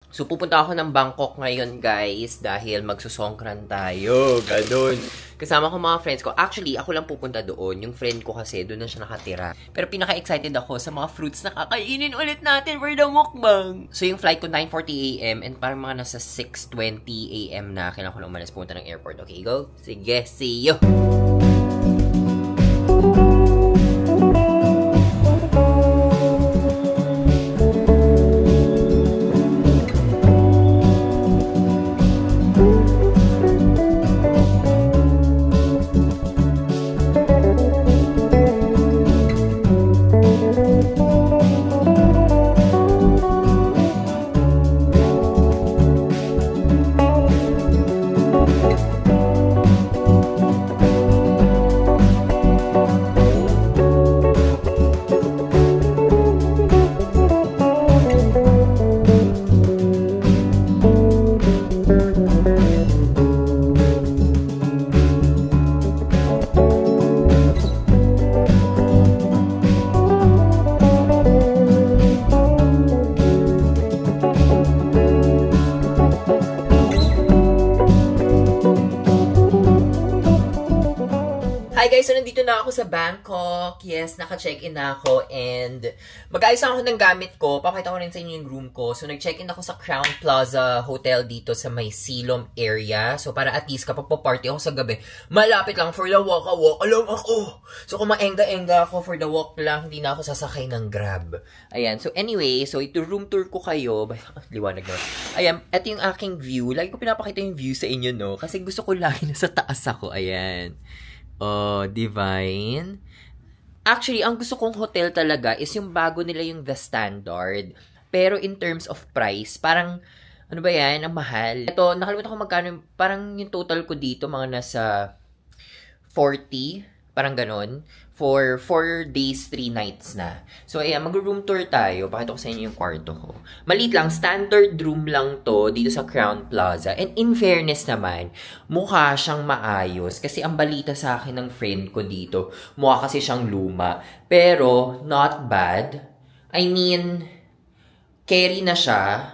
So, pupunta ako ng Bangkok ngayon, guys, dahil magsusongkran tayo. Ganun. Kasama ko mga friends ko. Actually, ako lang pupunta doon. Yung friend ko kasi, doon na siya nakatira. Pero pinaka-excited ako sa mga fruits na kakainin ulit natin for the mukbang. So, yung flight ko 9:40 AM and parang mga nasa 6:20 AM na kailangan ko na umalis punta ng airport. Okay, go? Sige, see you! Hi guys! So, nandito na ako sa Bangkok. Yes, naka-check-in na ako and mag-ayos ako ng gamit ko. Papakita ko rin sa inyo yung room ko. So, nag-check-in ako sa Crown Plaza Hotel dito sa may Silom area. So, para at least kapag pa-party ako sa gabi, malapit lang for the walk lang ako. So, kung maengga-engga ako for the walk lang, hindi na ako sasakay ng Grab. Ayan. So, anyway, so ito room tour ko kayo. Liwanag na. Ayan, ito yung aking view. Lagi ko pinapakita yung view sa inyo, no? Kasi gusto ko lagi na sa taas ako. Ayan. Oh, divine. Actually, ang gusto kong hotel talaga is yung bago nila yung The Standard. Pero in terms of price, parang, ano ba yan? Ang mahal. Ito, nakalimutan ko magkano, parang yung total ko dito, mga nasa 40, parang ganon. For 4 days, 3 nights na. So, ayan, mag-room tour tayo. Pakita ko sa inyo yung kwarto ko. Maliit lang, standard room lang to dito sa Crown Plaza. And in fairness naman, mukha siyang maayos. Kasi ang balita sa akin ng friend ko dito, mukha kasi siyang luma. Pero, not bad. I mean, carry na siya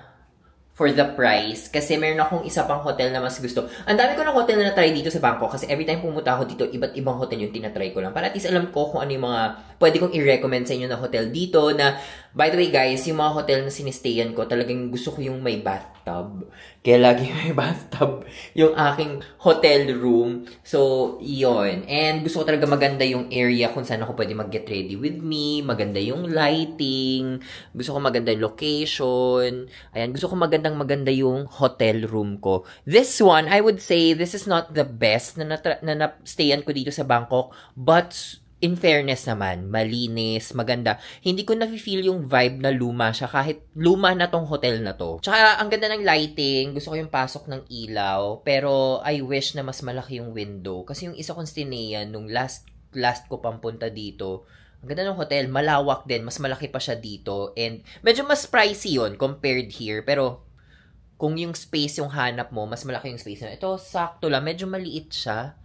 for the price. Kasi meron akong isa pang hotel na mas gusto. Ang dami ko ng hotel na na-try dito sa Bangkok. Kasi every time pumunta ako dito, iba't ibang hotel yung tinatry ko lang. Para at least alam ko kung ano yung mga pwede kong i-recommend sa inyo na hotel dito. Na, by the way guys, yung mga hotel na sinistayan ko, talagang gusto ko yung may bathtub. Kaya lagi may bathtub yung aking hotel room. So, yun. And gusto ko talaga maganda yung area kung saan ako pwede mag-get ready with me. Maganda yung lighting. Gusto ko maganda yung location. Ayan, gusto ko maganda yung hotel room ko. This one, I would say, this is not the best na na-stayan ko dito sa Bangkok. But, in fairness naman, malinis, maganda. Hindi ko na-feel yung vibe na luma siya kahit luma na tong hotel na to. Tsaka, ang ganda ng lighting. Gusto ko yung pasok ng ilaw. Pero, I wish na mas malaki yung window. Kasi yung isa kong stinayan nung last ko pampunta dito, ang ganda ng hotel, malawak din. Mas malaki pa siya dito. And, medyo mas pricey yun compared here. Pero, kung yung space yung hanap mo, mas malaki yung space na. Ito, sakto lang. Medyo maliit siya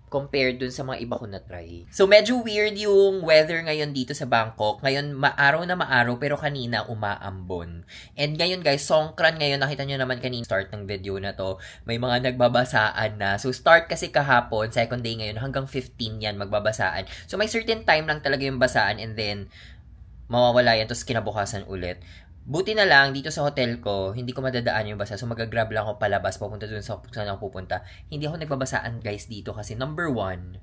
compared dun sa mga iba ko na-try. So, medyo weird yung weather ngayon dito sa Bangkok. Ngayon, maaraw na maaraw, pero kanina umaambon. And ngayon, guys, songkran ngayon. Nakita nyo naman kanina start ng video na to. May mga nagbabasaan na. So, start kasi kahapon, second day ngayon, hanggang 15 yan magbabasaan. So, may certain time lang talaga yung basaan and then, mawawala yan, tapos kinabukasan ulit. Buti na lang, dito sa hotel ko, hindi ko madadaan yung basa. So, mag-grab lang ako palabas, papunta dun sa saan ako pupunta. Hindi ako nagbabasaan, guys, dito kasi number 1,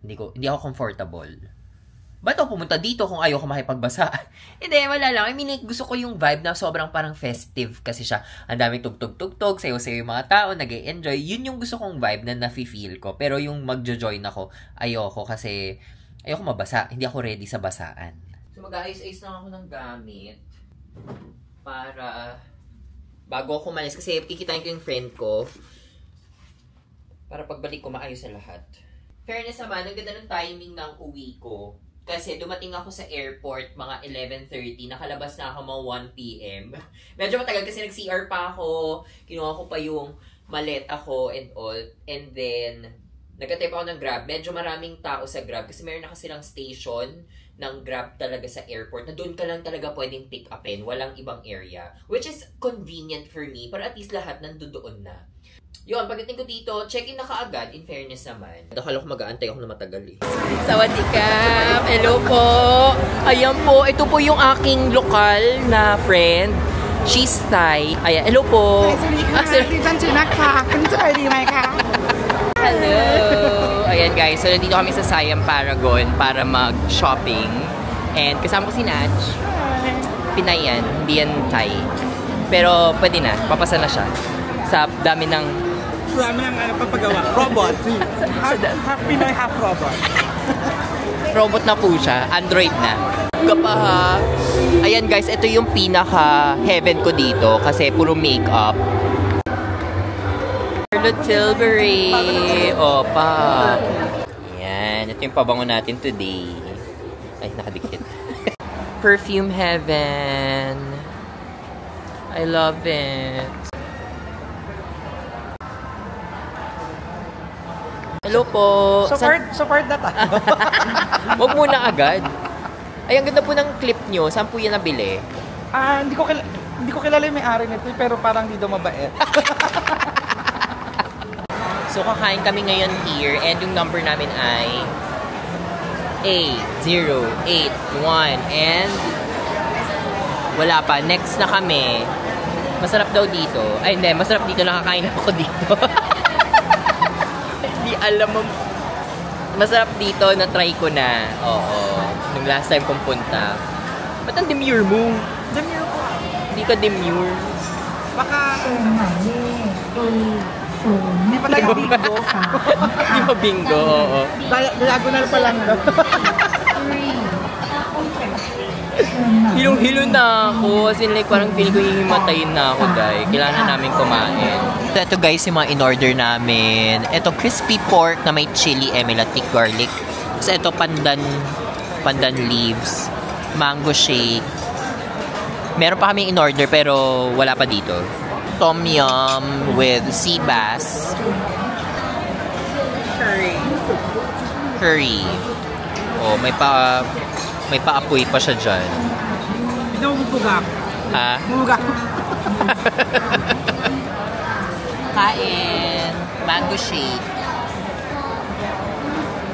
hindi ako comfortable. Ba't ako pumunta dito kung ayaw ko makipagbasa? Hindi, wala lang. I mean, gusto ko yung vibe na sobrang parang festive kasi siya. Ang daming tugtog-tugtog, sayo-sayo yung mga tao, nag-e-enjoy. Yun yung gusto kong vibe na nafe-feel ko. Pero yung magjo-join ako, ayoko kasi ayoko mabasa. Hindi ako ready sa basaan. So, mag-ayos-ayos lang ako ng gamit para bago ako umalis kasi kikitain ko yung friend ko para pagbalik ko maayos sa lahat. Fairness naman, ang ganda ng timing ng uwi ko kasi dumating ako sa airport mga 11:30, nakalabas na ako mga 1 PM. Medyo matagal kasi nag-CR pa ako, kinuha ko pa yung maleta ko and all, and then nagka-type ako ng Grab. Medyo maraming tao sa Grab kasi meron na kasi silang station ng Grab talaga sa airport na doon ka lang talaga pwedeng pick upin, walang ibang area. Which is convenient for me, para at least lahat nandoon na. Yun, pagdating ko dito, check-in na kaagad, in fairness naman. Akala ko mag-aantay ako na matagal eh. Sawadikap! Hello po! Ayan po, ito po yung aking lokal na friend. She's Thai. Ayan, hello po! Hello! Ayan guys, so nandito kami sa Siam Paragon para mag-shopping. And kasama ko si Naj. Pinay yan, hindi yan Thai. Pero pwede na, papasa na siya. Sa dami ng... Dami ng papagawa. Robot. Half Pinoy, half robot. Robot na po siya. Android na. Kapaha. Ayan guys, ito yung pinaka-heaven ko dito kasi puro makeup. Charlotte Tilbury. Opa. Ayan. Ito yung pabango natin today. Ay, nakadikit. Perfume heaven. I love it. Hello po. Support na tayo. Huwag muna agad. Ay, ang ganda po ng clip nyo. Saan po yan nabili? Hindi ko kilala yung may-ari nito, pero parang di daw mabait. So, kakain kami ngayon here and yung number namin ay A081 and wala pa. Next na kami. Masarap daw dito. Ay, hindi. Masarap dito. Nakakain ako dito. Di alam mo. Masarap dito. Na-try ko na. Oo. Nung last time kong punta. Ba't ang demure mo? Demure ko. Hindi ka demure. Baka... Hindi pa tayo bingo. Hindi pa bingo, oo. Diagonal pa lang daw. Hilong-hilo na ako. As in, like, parang feel ko hihimatayin na ako, guys. Kailangan namin kumain. Ito, guys, yung mga in-order namin. Ito, crispy pork na may chili, emulatic garlic. So, ito, pandan leaves. Mango shake. Meron pa kami in-order, pero wala pa dito. Tom yum with sea bass. Curry. Oh, may paapoy pa siya dyan. Pinamumugak. Ha? Mugak. Kain. Mango shake.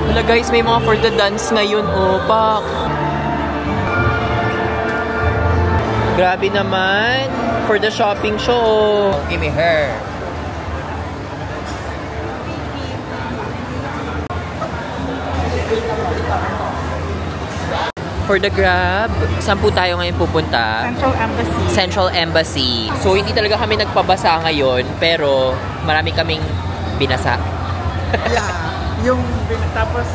Wala guys, may mga for the dance ngayon. Oh, pak. Grabe naman. For the shopping show. Give me her. For the Grab, saan po tayo ngayon pupunta? Central Embassy. Central Embassy. So, hindi talaga kami nagpabasa ngayon, pero marami kaming binasa. Yeah. Tapos,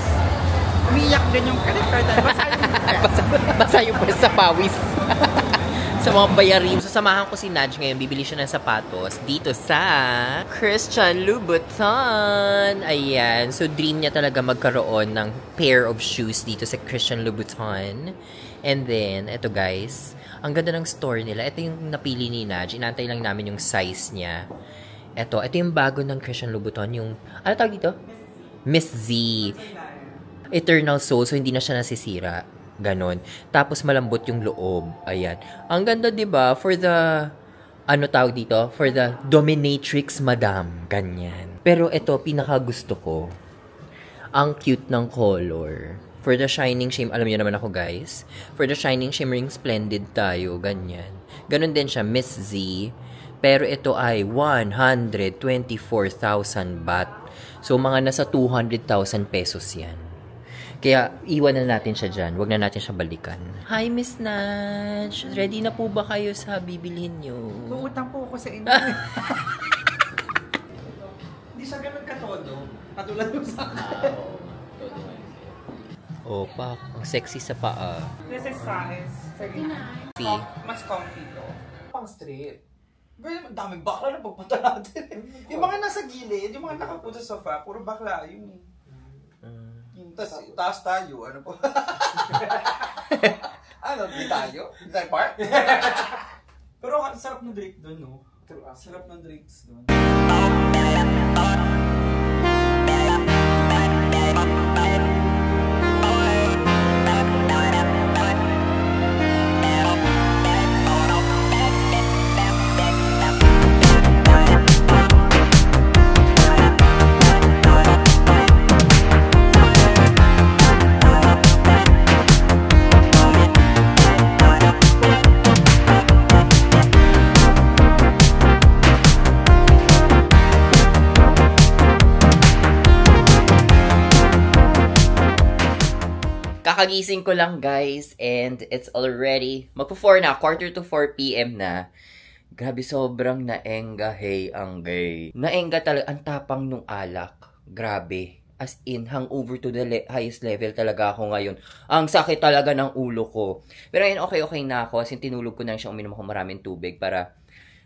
umiyak din yung credit card. Basa yung sa pawis. Sa mga bayarin. So, samahan ko si Naj ngayon. Bibili siya ng sapatos dito sa Christian Louboutin. Ayan. So, dream niya talaga magkaroon ng pair of shoes dito sa Christian Louboutin. And then, eto guys. Ang ganda ng store nila. Ito yung napili ni Naj. Inantay lang namin yung size niya. Ito yung bago ng Christian Louboutin. Yung, ano tawag dito? Miss Z. Eternal Soul. So, hindi na siya nasisira. Ganon. Tapos malambot yung loob. Ayan. Ang ganda, 'di ba? For the ano tawag dito? For the dominatrix madam. Ganyan. Pero ito pinaka gusto ko. Ang cute ng color. For the shining shimmer, alam niyo naman ako, guys. For the shining shimmering splendid tayo, ganyan. Ganon din siya, Miss Z. Pero ito ay 124,000 baht. So mga nasa 200,000 pesos 'yan. Kaya, iwan na natin siya dyan. Huwag na natin siya balikan. Hi, Miss Naj. Ready na po ba kayo sa bibilhin nyo? Uutang po ako sa inyo. Hindi siya ganun katodo. Katulad mo sa akin. Oh, pak. Ang sexy sa paa. This is size 39. Mas comfy to. Pang street. Well, daming bakla na pagpunta natin. Yung mga nasa gilid, yung mga nakapunta sa sofa, puro bakla. Yung taas tayo, ano po? Ano, di tayo? Di tayo park? Pero sarap ng drink doon, no? Sarap ng drinks doon. Kakagising ko lang guys and it's already magpo-4 na, 3:45 p.m. na. Grabe, sobrang naengga, hey, ang gay. Naengga talaga, ang tapang nung alak. Grabe. As in, hangover to the highest level talaga ako ngayon. Ang sakit talaga ng ulo ko. Pero ngayon, okay na ako. As in, tinulog ko na siya, uminom ako maraming tubig para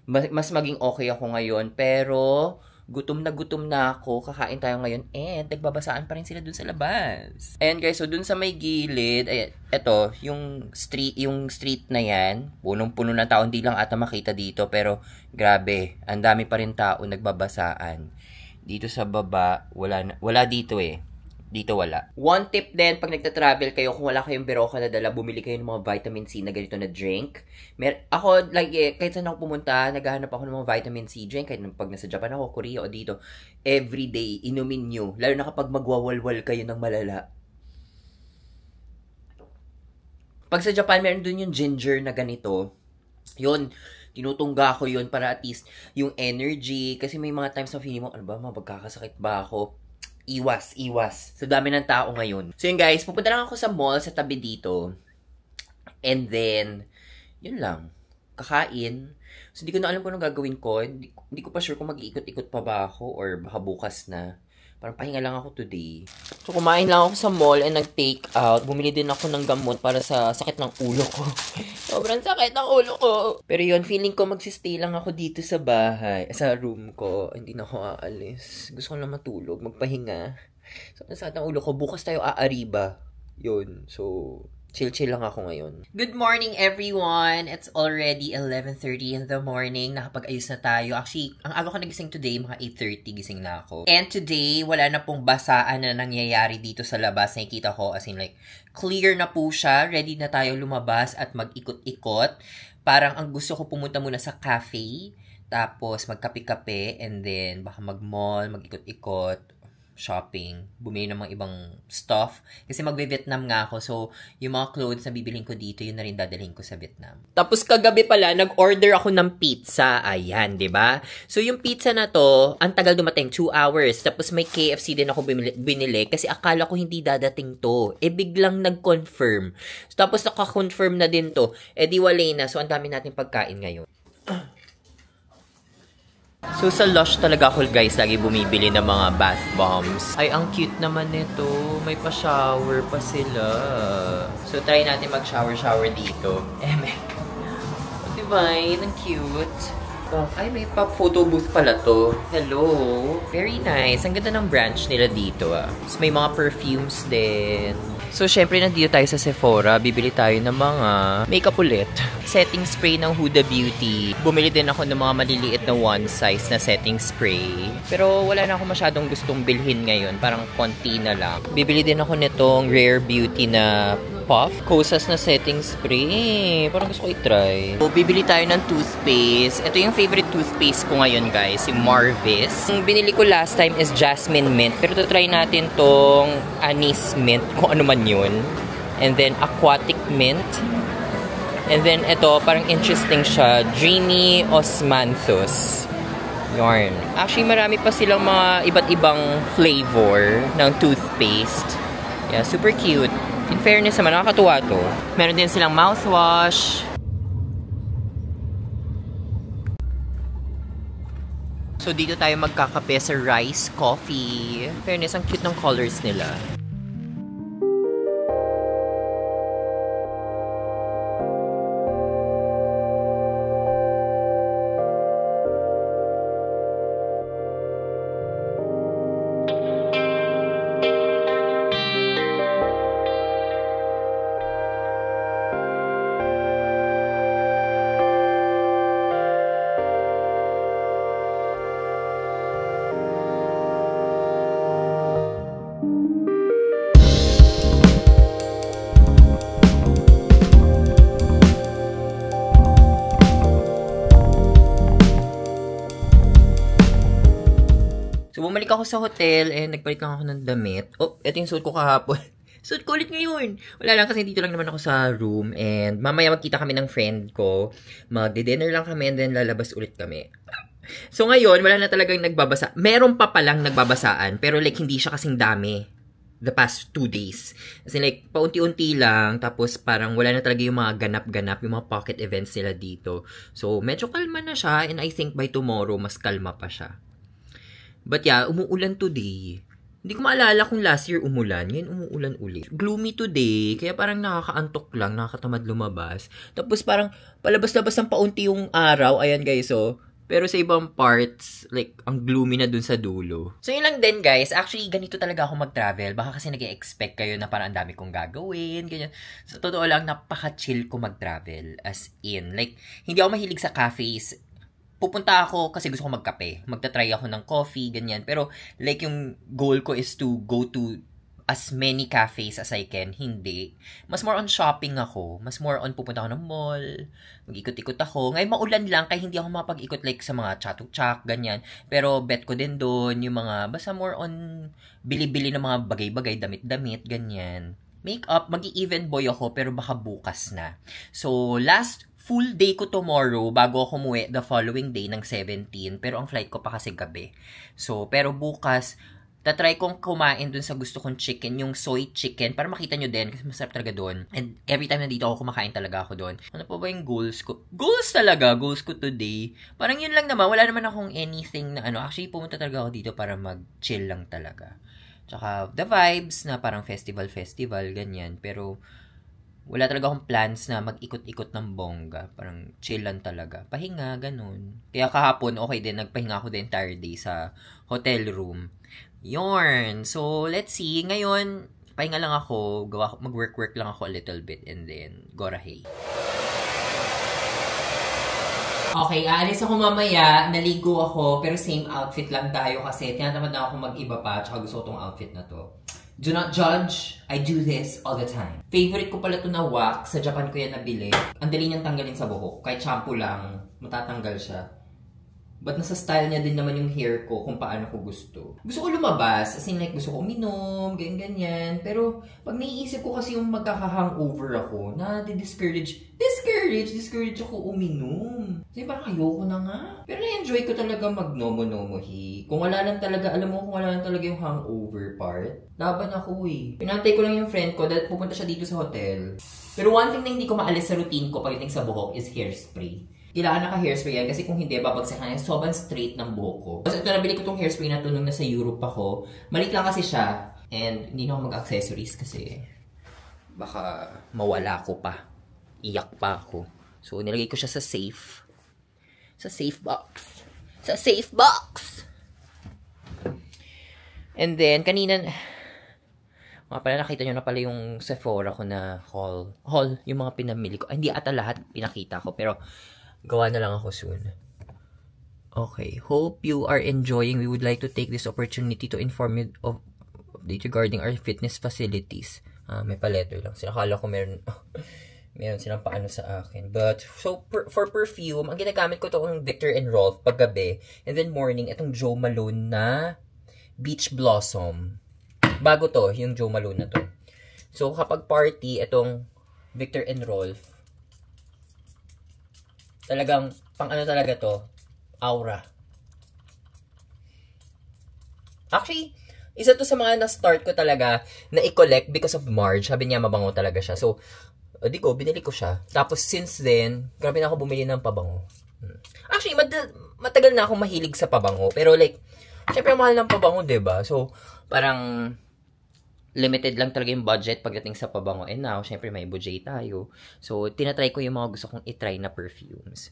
mas maging okay ako ngayon. Pero gutom na ako, kakain tayo ngayon, and nagbabasaan pa rin sila dun sa labas. Ayan guys, so dun sa may gilid, eto, yung street na yan, punong-puno ng tao, hindi lang ata makita dito, pero grabe, ang dami pa rin tao nagbabasaan. Dito sa baba, wala dito eh. Dito wala. One tip din, pag nagta-travel kayo, kung wala kayong Berocca na dala, bumili kayo ng mga vitamin C na ganito na drink. Ako, kahit saan ako pumunta, naghahanap ako ng mga vitamin C drink. Kahit pag nasa Japan ako, Korea o dito, everyday, inumin nyo. Lalo na kapag magwawalwal kayo ng malala. Pag sa Japan, meron dun yung ginger na ganito. Yun, tinutungga ko yun para at least yung energy. Kasi may mga times na feeling mo, ano ba, magkakasakit ba ako? Iwas. Sa dami ng tao ngayon. So yun guys, pupunta lang ako sa mall sa tabi dito. And then, yun lang. Kakain. So hindi ko na alam kung anong gagawin ko. Hindi ko pa sure kung mag-iikot-ikot pa ba ako or baka bukas na. Parang pahinga lang ako today. So kumain lang ako sa mall and nag-take out. Bumili din ako ng gamot para sa sakit ng ulo ko. Sobrang sakit ng ulo ko. Pero yun, feeling ko magsistay lang ako dito sa bahay. Sa room ko. Hindi na ako aalis. Gusto ko lang matulog. Magpahinga. So, sakit ng ulo ko. Bukas tayo aariba. Yun. So, chill lang ako ngayon. Good morning, everyone! It's already 11:30 in the morning. Nakapag-ayos na tayo. Actually, ang aga ko nagising today, mga 8:30 gising na ako. And today, wala na pong basaan na nangyayari dito sa labas. Nakikita ko, as in like, clear na po siya. Ready na tayo lumabas at mag-ikot-ikot. Parang ang gusto ko pumunta muna sa cafe. Tapos, magkape-kape. And then, baka mag-mall, mag-ikot-ikot. Shopping, bumili ng mga ibang stuff. Kasi magbe-Vietnam nga ako. So, yung mga clothes na bibiling ko dito, yun na rin dadalhin ko sa Vietnam. Tapos kagabi pala, nag-order ako ng pizza. Ayan, di ba? So, yung pizza na to, ang tagal dumating, 2 hours. Tapos may KFC din ako binili kasi akala ko hindi dadating to. Biglang nag-confirm. So, tapos naka-confirm na din to. Di walay na. So, ang dami natin pagkain ngayon. So, sa Lush talaga ako, guys, lagi bumibili ng mga bath bombs. Ay, ang cute naman nito. May pa-shower pa sila. So, try natin mag-shower dito. Diba? Ang cute. Ay, may pa-photo booth pala to. Hello. Very nice. Ang ganda ng branch nila dito, So, may mga perfumes din. So, syempre, nandito tayo sa Sephora. Bibili tayo ng mga makeup ulit. Setting spray ng Huda Beauty. Bumili din ako ng mga maliliit na one size na setting spray. Pero wala na ako masyadong gustong bilhin ngayon. Parang konti na lang. Bibili din ako nitong Rare Beauty na Puff. Kosas na setting spray. Parang gusto ko i-try. So, bibili tayo ng toothpaste. Ito yung favorite toothpaste ko ngayon, guys. Yung Marvis. Yung binili ko last time is Jasmine Mint. Pero try natin tong Anise Mint. Kung ano man yun. And then, Aquatic Mint. And then, ito, parang interesting siya. Dreamy Osmanthus. Yarn. Actually, marami pa silang mga iba't ibang flavor ng toothpaste. Yeah, super cute. In fairness naman, nakakatuwa to. Meron din silang mouthwash. So, dito tayo magkakape sa Rice Coffee. In fairness, ang cute ng colors nila. So, bumalik ako sa hotel and nagpalit lang ako ng damit. Oh, ito yung suit ko kahapon. Suit ko ulit ngayon. Wala lang kasi dito lang naman ako sa room and mamaya magkita kami ng friend ko. Magde-dinner lang kami and then lalabas ulit kami. So, ngayon, wala na talagang nagbabasa. Meron pa palang nagbabasaan pero like hindi siya kasing dami the past 2 days. As in like, paunti-unti lang, tapos parang wala na talaga yung mga ganap-ganap, yung mga pocket events nila dito. So, medyo kalma na siya, and I think by tomorrow, mas kalma pa siya. But yeah, umuulan today. Hindi ko maalala kung last year umulan. Ngayon umuulan ulit. Gloomy today, kaya parang nakakaantok lang, nakakatamad lumabas. Tapos parang palabas-labas ng paunti yung araw. Ayan guys, oh. Pero sa ibang parts, like, ang gloomy na dun sa dulo. So yun lang din guys. Actually, ganito talaga ako mag-travel. Baka kasi nag-expect kayo na parang ang dami kong gagawin, ganyan. So totoo lang, napaka-chill ko mag-travel. As in, like, hindi ako mahilig sa cafes. Pupunta ako kasi gusto ko magkape. Magta-try ako ng coffee, ganyan. Pero, like, yung goal ko is to go to as many cafes as I can. Hindi. Mas more on shopping ako. Mas more on pupunta ako ng mall. Mag-ikot-ikot ako. Ngayon, maulan lang, kaya hindi ako mapag-ikot like sa mga chatuk-chak, ganyan. Pero, bet ko din doon yung mga, basta more on bili-bili ng mga bagay-bagay, damit-damit, ganyan. Makeup, mag-i-even boy ako, pero baka bukas na. So, last full day ko tomorrow bago ako umuwi the following day ng 17. Pero ang flight ko pa kasi gabi. So, pero bukas, tatry kong kumain dun sa gusto kong chicken, yung soy chicken, para makita nyo din, kasi masarap talaga dun. And every time nandito ako, kumakain talaga ako dun. Ano pa ba yung goals ko? Goals talaga, goals ko today. Parang yun lang naman, wala naman akong anything na ano. Actually, pumunta talaga ako dito para mag-chill lang talaga. Tsaka, the vibes na parang festival, ganyan. Pero, wala talaga akong plans na mag-ikot-ikot ng bongga. Parang chill lang talaga. Pahinga, ganun. Kaya kahapon, okay din. Nagpahinga ako the entire day sa hotel room. Yorn. So, let's see. Ngayon, pahinga lang ako. Mag-work-work lang ako a little bit. And then, gorahay. Okay, aalis ako mamaya. Naligo ako. Pero same outfit lang tayo kasi tinatamad na ako mag-iba pa. Tsaka gusto ko tong outfit na to. Do not judge. I do this all the time. Favorite ko pala ito na wax. Sa Japan ko yan nabili. Ang dali niyang tanggalin sa buhok. Kahit shampoo lang, matatanggal siya. But nasa style niya din naman yung hair ko kung paano ko gusto. Gusto ko lumabas. As in like, gusto ko uminom, ganyan-ganyan. Pero pag naiisip ko kasi yung magkaka-hangover ako, discourage ako uminom. Kasi parang ayoko na nga. Pero na-enjoy ko talaga mag-nomo-nomo-hi. Kung wala lang talaga, alam mo, kung wala lang talaga yung hangover part, laban ako eh. Pinantay ko lang yung friend ko dahil pupunta siya dito sa hotel. Pero one thing na hindi ko maalis sa routine ko pagdating sa buhok is hairspray. Kailangan naka-hairspray yan kasi kung hindi, babagsakan yan. Sobrang straight ng buhok ko. Kasi ito, nabili ko tong hairspray na ito nung nasa Europe ako. Malit lang kasi siya. And hindi na ako mag-accessories kasi baka mawala ko pa. Iyak pa ako. So, nilagay ko siya sa safe. Sa safe box. Sa safe box! And then, kanina, mga pala nakita nyo na pala yung Sephora ko na haul. Haul, yung mga pinamili ko. Ay, hindi ata lahat pinakita ko. Pero, gawa na lang ako soon. Okay. Hope you are enjoying. We would like to take this opportunity to inform you of update regarding our fitness facilities. May pa-letter lang. Sinakala ko meron silang paano sa akin. But, so, for perfume, ang ginagamit ko itong Victor & Rolf paggabi. And then morning, itong Jo Malone na Beach Blossom. Bago to, yung Jo Malone na to. So, kapag party, itong Victor & Rolf, talagang, pang ano talaga to, aura. Actually, isa to sa mga na-start ko talaga na i-collect because of Marge. Sabi niya, mabango talaga siya. So, binili ko siya. Tapos, since then, grabe na ako bumili ng pabango. Actually, matagal na akong mahilig sa pabango. Pero like, syempre, mahal ng pabango, diba? So, parang, limited lang talaga yung budget pagdating sa pabango. And now, syempre, may budget tayo. So, tinatry ko yung mga gusto kong itry na perfumes.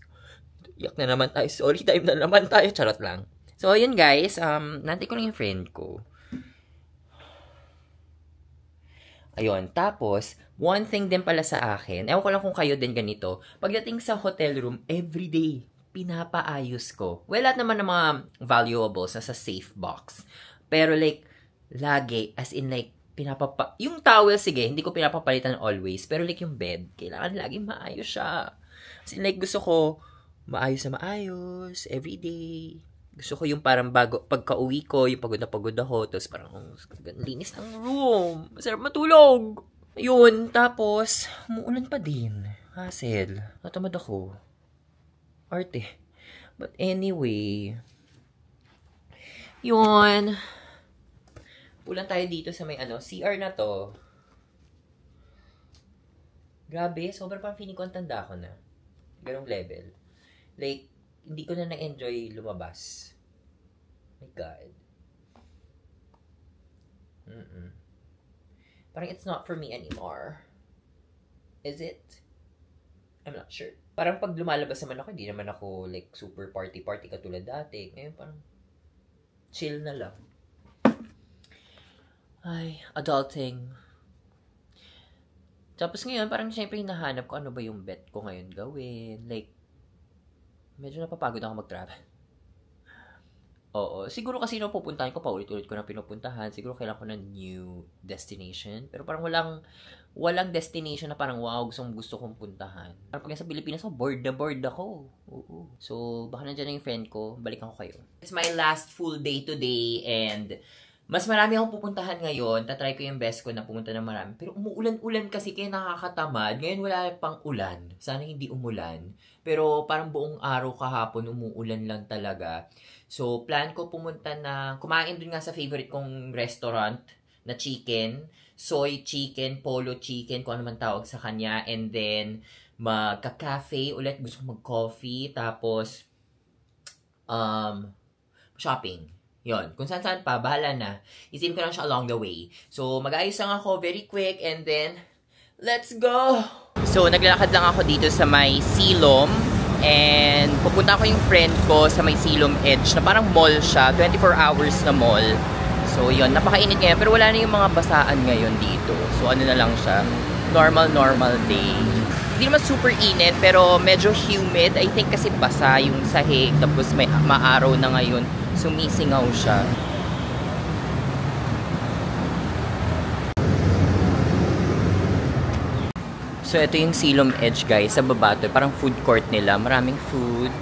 Yak na naman tayo. Sorry, time na naman tayo. Charot lang. So, yun guys. Nantay ko lang yung friend ko. Ayun. Tapos, one thing din pala sa akin. Ewan ko lang kung kayo din ganito. Pagdating sa hotel room, everyday, pinapaayos ko. Well, lahat naman ng mga valuables nasa safe box. Pero like, lagi, as in like, yung towel, sige, hindi ko pinapapalitan always. Pero like yung bed, kailangan laging maayos siya. Kasi like gusto ko, maayos na maayos, everyday. Gusto ko yung parang bago, pagka-uwi ko, yung pagod na pagod ako, tapos parang linis ng room. Masarap matulog. Yun, tapos, umuulan pa din. Hassle. Natamad ako. Arte. But anyway, yun. Pulan tayo dito sa may CR na to. Grabe, sobrang parang feeling ko ang tanda ko na. Ganong level. Like, hindi ko na na-enjoy lumabas. My God. Parang it's not for me anymore. Is it? I'm not sure. Parang pag lumalabas naman ako, hindi naman ako like super party-party katulad dati. Ngayon parang chill na lang. Ay, adulting. Tapos ngayon, parang syempre hinahanap ko ano ba yung bet ko ngayon gawin. Like, medyo napapagod ako mag-travel. Oo. Siguro kasi nung pupuntahan ko, paulit-ulit ko na pinupuntahan. Siguro kailangan ko ng new destination. Pero parang walang destination na parang wow, gusto kong puntahan. Parang pag sa Pilipinas, bored na bored ako. Oo. So, baka nandiyan na yung friend ko. Balikan ko kayo. It's my last full day today and mas marami akong pupuntahan ngayon. Tatry ko yung best ko na pumunta ng marami. Pero umuulan-ulan kasi kaya nakakatamad. Ngayon wala pang ulan. Sana hindi umulan. Pero parang buong araw kahapon umuulan lang talaga. So, plan ko pumunta na, kumain dun nga sa favorite kong restaurant na chicken. Soy chicken, polo chicken, kung ano man tawag sa kanya. And then, magka-cafe ulit. Gusto ko mag-coffee. Tapos, shopping. Yon, kung saan pa, bahala na. Isipin ko lang siya along the way. So, mag-ayos lang ako very quick and then, let's go! So, naglalakad lang ako dito sa may Silom. And, pupunta ko yung friend ko sa may Silom Edge na parang mall siya. 24 hours na mall. So, yon, napakainit ngayon. Pero wala na yung mga basaan ngayon dito. So, ano na lang siya. Normal day. Hindi naman super init, pero medyo humid. I think kasi basa yung sahig. Tapos may maaraw na ngayon. Sumisingaw siya. So, ito yung Silom Edge, guys. Sa baba to. Parang food court nila. Maraming food.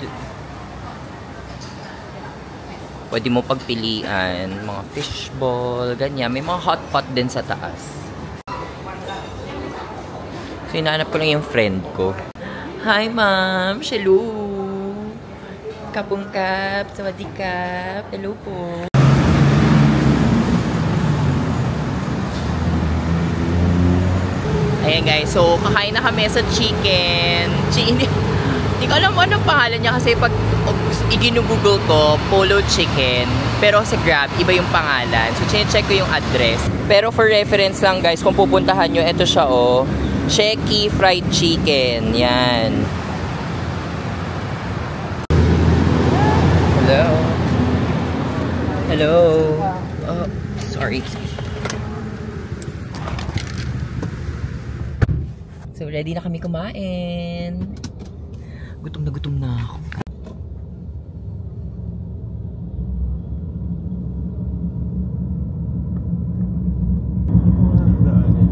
Pwede mo pagpilian. Mga fishball, ganyan. May mga hot pot din sa taas. So, hinahanap ko lang yung friend ko. Hi, ma'am! Hello! Kapungkap! Sawadikap! Hello po! Ayan guys, so kakain na kami sa chicken. Hindi ko alam anong pangalan niya kasi pag i-google ko, polo chicken. Pero sa Grab, iba yung pangalan. So, check ko yung address. Pero for reference lang guys, kung pupuntahan nyo, ito siya oh. Checky Fried Chicken. Yan. Hello. Hello. Oh, sorry. So, ready na kami kumain. Gutom na ako.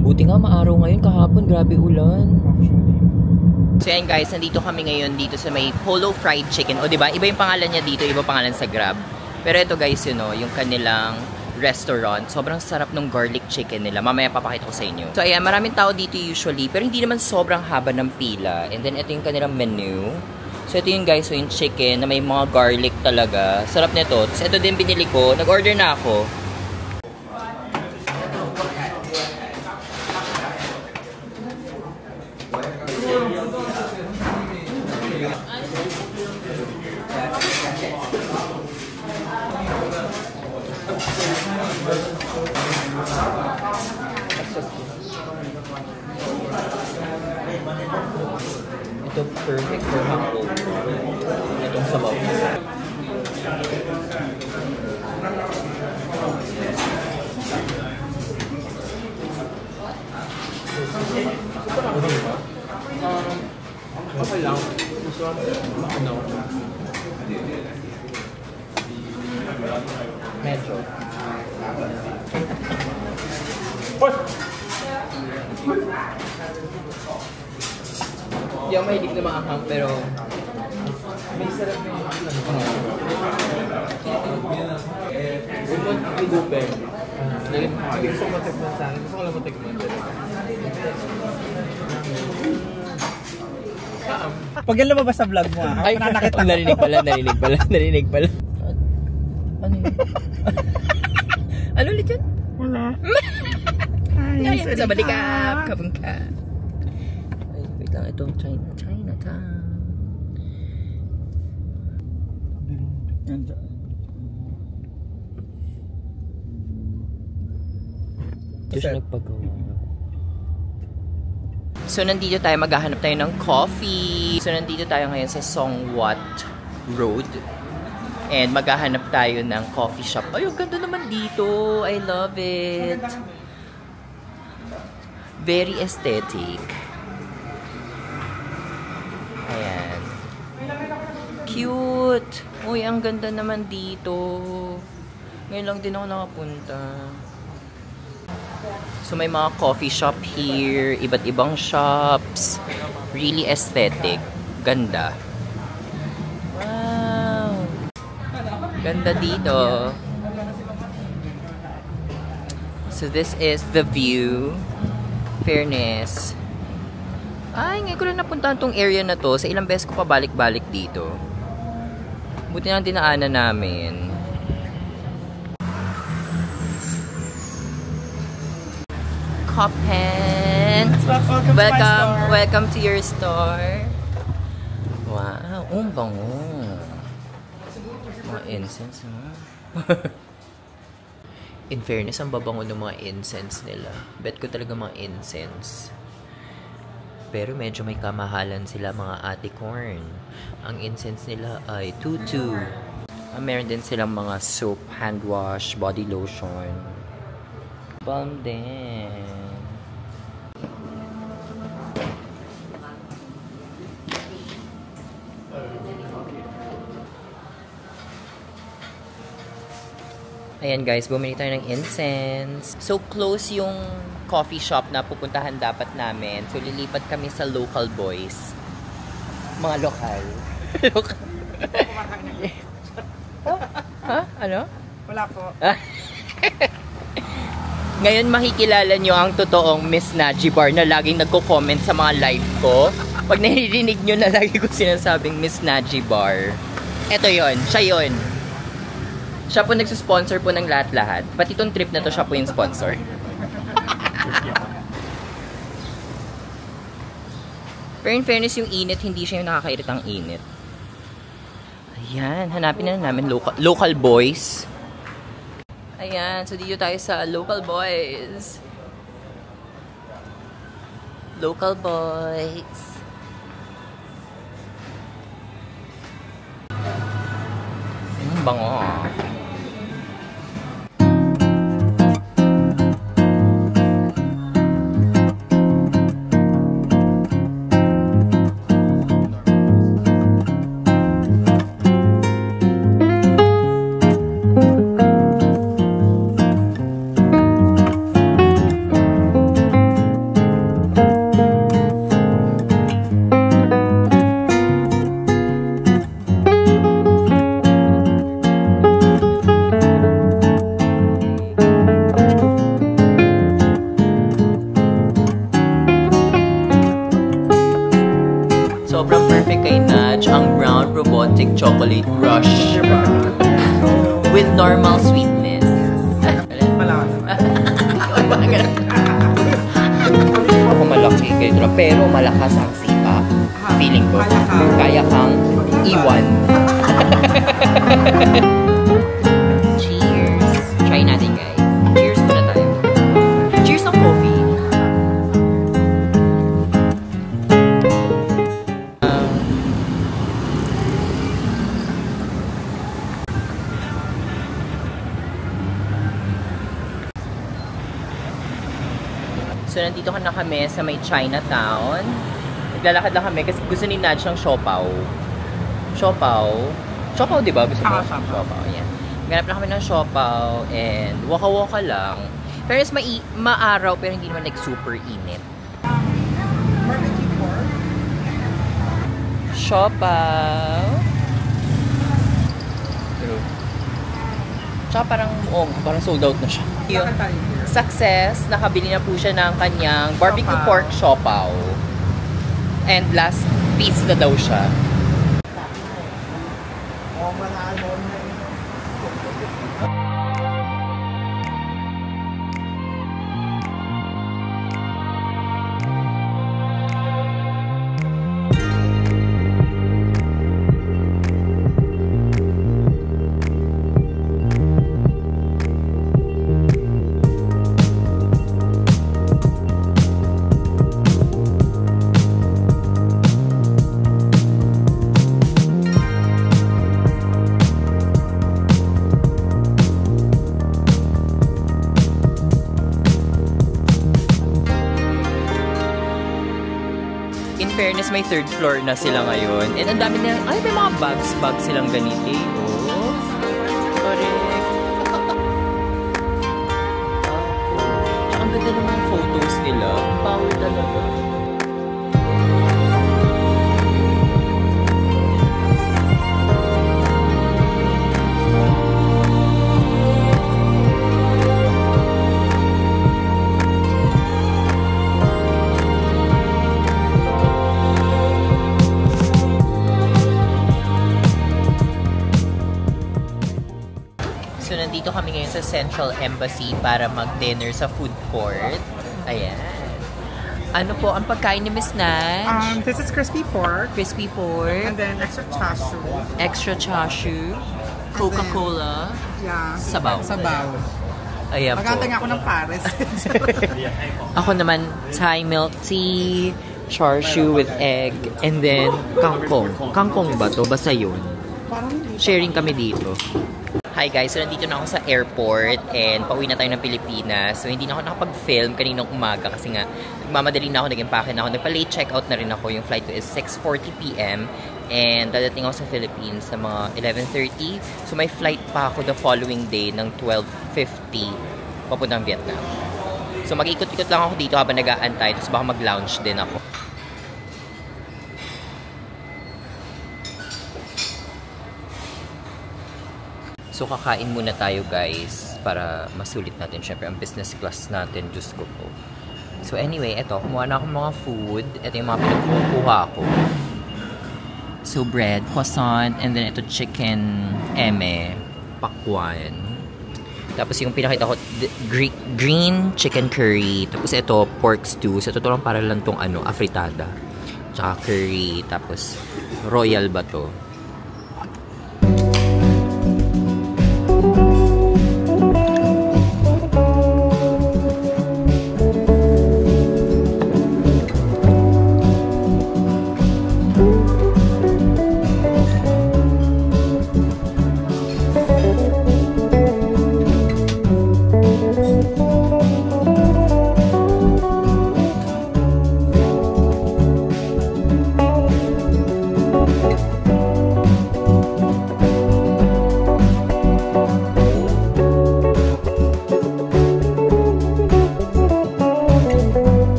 Buti nga maaraw ngayon, kahapon grabe ulan. So yan guys, nandito kami ngayon dito sa may Polo Fried Chicken. O diba, iba yung pangalan niya dito, iba pangalan sa Grab. Pero ito guys, you know, yung kanilang restaurant. Sobrang sarap ng garlic chicken nila. Mamaya papakita ko sa inyo. So ayan, maraming tao dito usually, pero hindi naman sobrang haba ng pila. And then ito yung kanilang menu. So ito yung guys, so yung chicken na may mga garlic talaga. Sarap nito. Tapos ito din binili ko. Nag-order na ako. Ito perfect for hapon. Itong sabaw. Okay lang. Ano? Medyo. Hindi ako mahilig na maanghang, pero may sarap na yung ano. Huwag mo igupin. Hindi gusto ko matikman sa akin. Gusto ko lang matikman. Pag yan lumabas sa vlog mo Ay, narinig pala. Ano yun? Ano ulit yun? na. Ay, sa balikap. Kabang ka. Ay, wait lang. Ito, Chinatown. Ito siya nagpagawa. So, nandito tayo. Maghahanap tayo ng coffee. So, nandito tayo ngayon sa Songwat Road. And maghahanap tayo ng coffee shop. Ay, ang ganda naman dito. I love it. Very aesthetic. Ayan. Cute. Uy, ang ganda naman dito. Ngayon lang din ako nakapunta. So, may mga coffee shop here. Iba't ibang shops. Really aesthetic. Ganda. Wow. Ganda dito. So, this is the view. Fairness. Ay, ngayon ko lang napuntahan tong area na to. Sa ilang beses ko pa balik-balik dito. Buti lang dinaanan namin. Pants. Welcome to your store. Wow, bango. Mga incense, no? In fairness, ang babango ng mga incense nila. Bet ko talaga mga incense. Pero medyo may kamahalan sila, mga ate corn. Ang incense nila ay 2-2. Meron din silang mga soap, hand wash, body lotion. Balm din. Ayan guys, bumili tayo ng incense. So, close yung coffee shop na pupuntahan dapat namin. So, lilipat kami sa local boys. Mga lokal. Ha? Ano? Wala po. Ngayon, makikilala nyo ang totoong Miss Naji Bar na laging nagko-comment sa mga live ko. Pag naririnig nyo na lagi ko sinasabing Miss Naji Bar. Eto yon, siya yon. Siya po nagsusponsor po ng lahat-lahat. Pati itong trip na to, siya po yung sponsor. Pero in fairness, yung init, hindi siya yung nakakairitang init. Ayan, hanapin na namin local boys. Ayan, so dito tayo sa local boys. Local boys. Bango. Sobrang perfect kay Naj ang brown robotic chocolate rush with normal sweetness. Ako malaki kayo, pero malakas ang sipa. Feeling ko, kaya kang iwan. Cheers! Try natin guys. Cheers muna tayo. Cheers ng coffee. So, nandito na kami sa may Chinatown. Naglalakad lang kami kasi gusto ni Naj ng siopaw. Siopaw? Siopaw, di ba? Gusto mo? Siopaw, yan. Ganap lang kami ng siopaw and waka-waka lang. Pero maaraw pero hindi naman like super init. Barbecue pork. Siopaw. Tsaka parang sold out na siya. Success, nakabili na po siya ng kanyang barbecue pork siopaw. And last piece na daw siya. Tapos may third floor na sila ngayon. And ang dami na, ay may mga bags silang ganito. Oh. Correct. Ang ganda ng mga photos nila. Power talaga. So, nandito kami ngayon sa Central Embassy para mag-dinner sa food court. Ayan. Ano po ang pagkain ni Miss Naj? This is crispy pork. Crispy pork. And then extra chashu. Extra chashu. Coca-Cola. Yeah. Sabaw. Sabaw. Ayan po. Magantay ako ng pares. Ako naman, Thai milk tea, chashu with egg, and then kangkong. Kangkong ba to? Basta yun. Sharing kami dito. Hi guys, so nandito na ako sa airport and pauwi na tayo ng Pilipinas. So hindi na ako nakapag-film kaninang umaga kasi nga nagmamadali na ako, nag-impake na ako. Nagpa-late checkout na rin ako. Yung flight ko is 6:40 PM and dadating ako sa Philippines sa mga 11:30. So may flight pa ako the following day ng 12:50 papuntang Vietnam. So mag-ikot-ikot lang ako dito habang nag-aantay. Tapos baka mag-lounge din ako. So, kakain muna tayo guys para masulit natin syempre ang business class natin. Diyos ko po. So, anyway, eto. Kumuha na akong mga food. Ito yung mga pinagkukuha ko. So, bread, croissant, and then ito chicken eme, pakwan. Tapos yung pinakita ko, green chicken curry. Tapos ito, pork stew. So, ito lang para lang tong afritada. Tsaka curry. Tapos, royal ba to?